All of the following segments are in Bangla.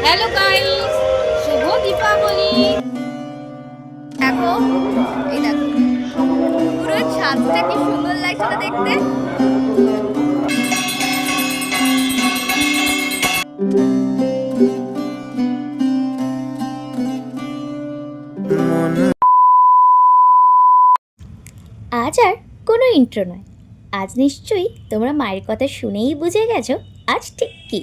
হ্যালো গাইস, শুভ দীপাবলি। দেখো, এই দেখো, পুরো ছাদটা কি সুন্দর লাগছে না দেখতে। আজ আর কোনো ইন্ট্রো নয়। আজ নিশ্চয়ই তোমরা মায়ের কথা শুনেই বুঝে গেছো আজ ঠিক কি।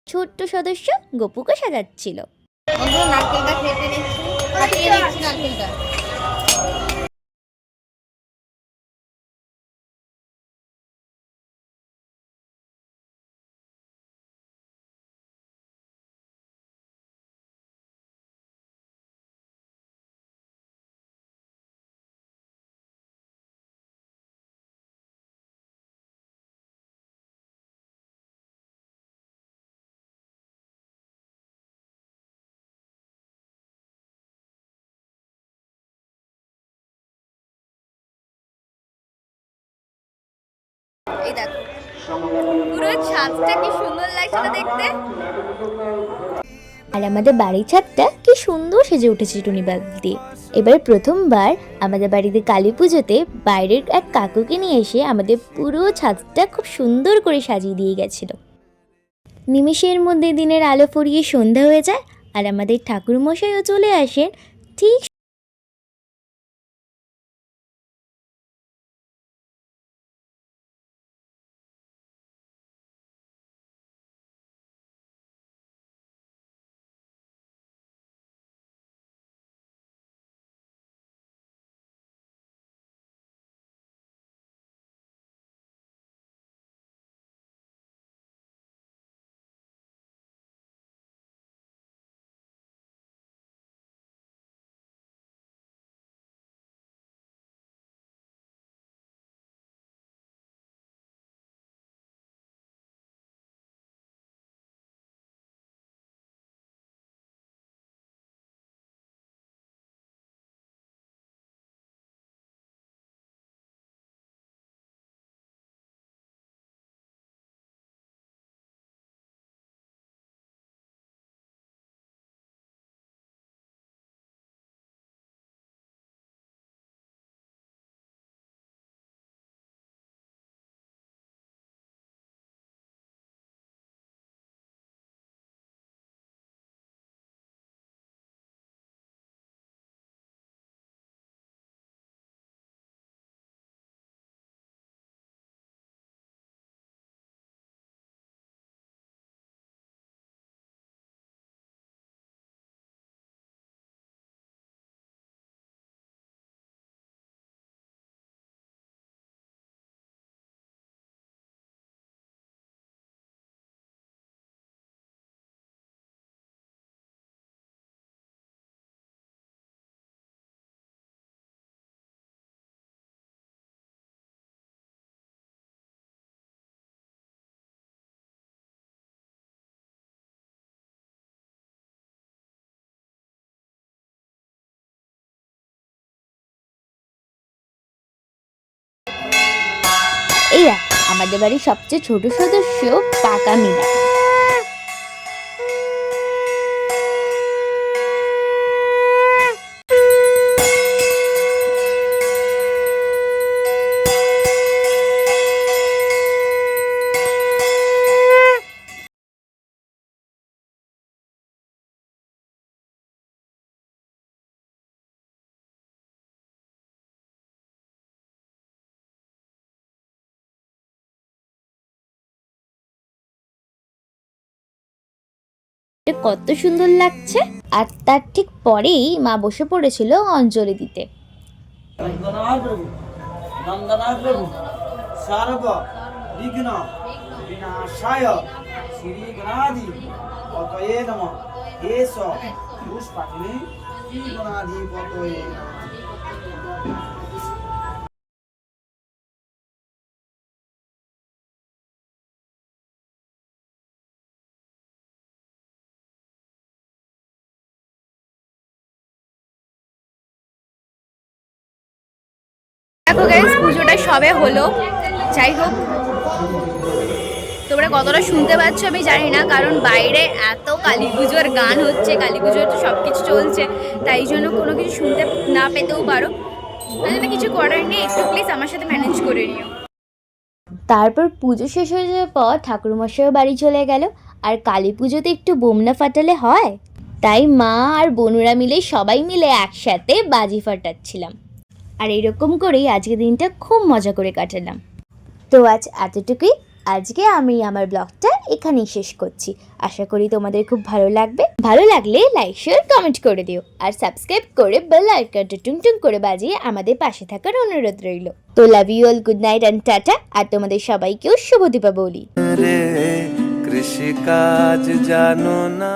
ছোট্ট সদস্য গপুকে সাজাচ্ছিল। বন্ধুরা, নারকেলটা কেটে নিচ্ছি, ফাটিয়ে নিচ্ছি নারকেলটা। এই দেখো, পুরো ছাদটা কি সুন্দর লাগছে না দেখতে। আর আমাদের বাড়ির ছাদটা কি সুন্দর সেজে উঠেছে টুনি বাল্ব দিয়ে। এবার প্রথমবার আমাদের বাড়িতে কালী পুজোতে বাইরের এক কাকুকে নিয়ে এসে আমাদের পুরো ছাদটা খুব সুন্দর করে সাজিয়ে দিয়ে গেছিল। নিমেষের মধ্যে দিনের আলো ফুরিয়ে সন্ধ্যা হয়ে যায় আর আমাদের ঠাকুরমশাইও চলে আসেন ঠিক আমাদের বাড়ির সবচেয়ে ছোট সদস্য পাকা মিনা। কত সুন্দর লাগছে। আর তার ঠিক পরেই মা বসে পড়েছিল অঞ্জলি দিতে। দেখো গাইস, পুজোটা সবে হলো। যাই হোক, তোমরা কতটা শুনতে পাচ্ছ আমি জানি না, কারণ বাইরে এত কালী পুজোর গান হচ্ছে, কালী পুজোর তো সব কিছু চলছে, তাই জন্য কোনো কিছু শুনতে না পেতেও পারো। তাই জন্য কিছু করার নেই, একটু প্লিজ আমার সাথে ম্যানেজ করে নিও। তারপর পুজো শেষ হয়ে যাওয়ার পর ঠাকুরমশাইও বাড়ি চলে গেল। আর কালী পুজোতে একটু বোম না ফাটালে হয়? তাই মা আর বোনুরা মিলে সবাই মিলে একসাথে বাজি ফাটাচ্ছিলাম। আর এরকম করেই আজকের দিনটা খুব মজা করে কাটালাম। তো আজ এতটুকুই। আজকে আমি আমার ব্লগটা এখানেই শেষ করছি। আশা করি তোমাদের খুব ভালো লাগবে। ভালো লাগলে লাইক শেয়ার কমেন্ট করে দিও, আর সাবস্ক্রাইব করে বেল আইকনটা টুং করে বাজিয়ে আমাদের পাশে থাকার অনুরোধ রইল। তো love you all, good night and tata. আর তোমাদের সবাইকেও শুভ দীপাবলি। কৃষি কাজ জানো না।